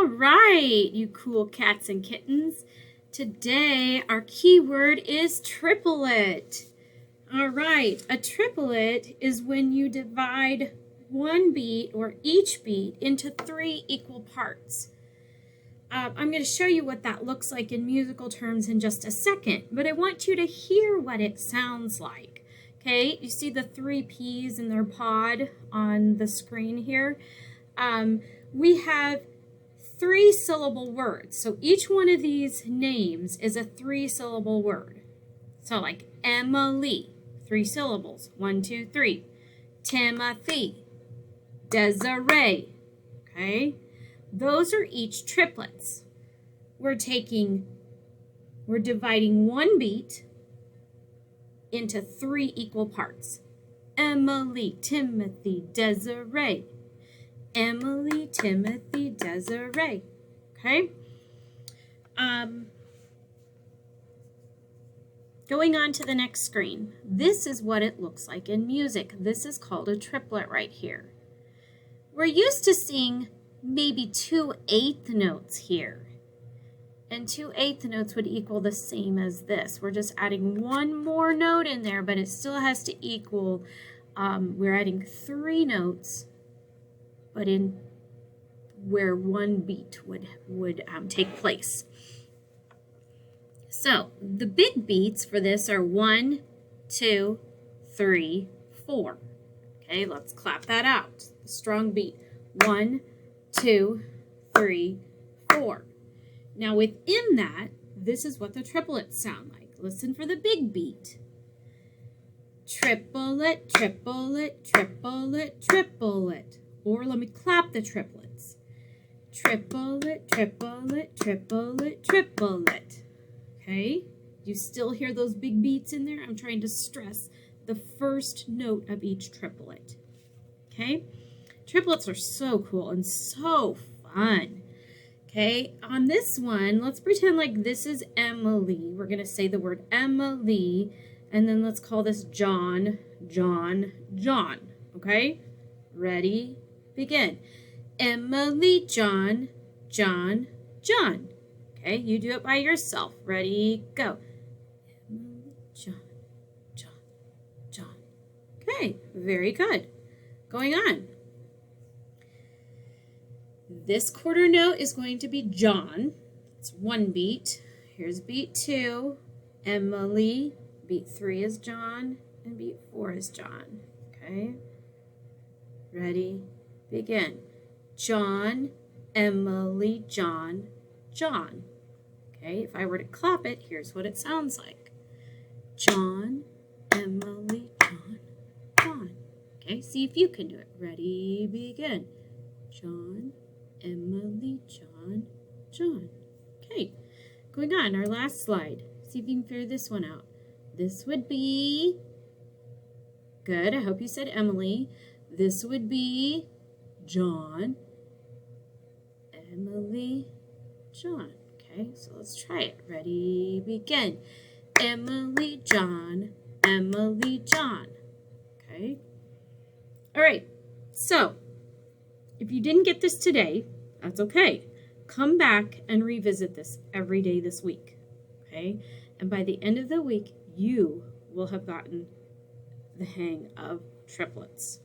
All right, you cool cats and kittens. Today, our keyword is triplet. All right, a triplet is when you divide one beat or each beat into 3 equal parts. I'm going to show you what that looks like in musical terms in just a second, but I want you to hear what it sounds like. Okay, you see the 3 peas in their pod on the screen here? We have 3-syllable words. So each one of these names is a 3-syllable word. So like Emily, 3 syllables, 1, 2, 3. Timothy, Desiree, okay? Those are each triplets. We're dividing one beat into 3 equal parts. Emily, Timothy, Desiree. Emily, Timothy, Desiree. Okay? Going on to the next screen. This is what it looks like in music. This is called a triplet right here. We're used to seeing maybe 2 eighth notes here. And 2 eighth notes would equal the same as this. We're just adding one more note in there, but it still has to equal, we're adding 3 notes, but in where one beat would take place. So the big beats for this are 1, 2, 3, 4. Okay, let's clap that out. The strong beat. 1, 2, 3, 4. Now within that, this is what the triplets sound like. Listen for the big beat. Triplet, triplet, triplet, triplet. Or let me clap the triplets. Triplet, triplet, triplet, triplet. Okay? You still hear those big beats in there? I'm trying to stress the first note of each triplet. Okay? Triplets are so cool and so fun. Okay? On this one, let's pretend like this is Emily. We're going to say the word Emily, and then let's call this John, John, John. Okay? Ready? Begin. Emily, John, John, John. Okay, you do it by yourself. Ready, go. Emily, John, John, John. Okay, very good. Going on. This quarter note is going to be John. It's 1 beat. Here's beat 2. Emily. Beat 3 is John, and beat 4 is John. Okay. Ready, begin. John, Emily, John, John. Okay, if I were to clap it, here's what it sounds like. John, Emily, John, John. Okay, see if you can do it. Ready, begin. John, Emily, John, John. Okay, going on, our last slide. See if you can figure this one out. This would be, good, I hope you said Emily. This would be John, Emily, John. Okay, so let's try it. Ready, begin. Emily, John, Emily, John. Okay. All right, so if you didn't get this today, that's okay. Come back and revisit this every day this week. Okay, and by the end of the week, you will have gotten the hang of triplets.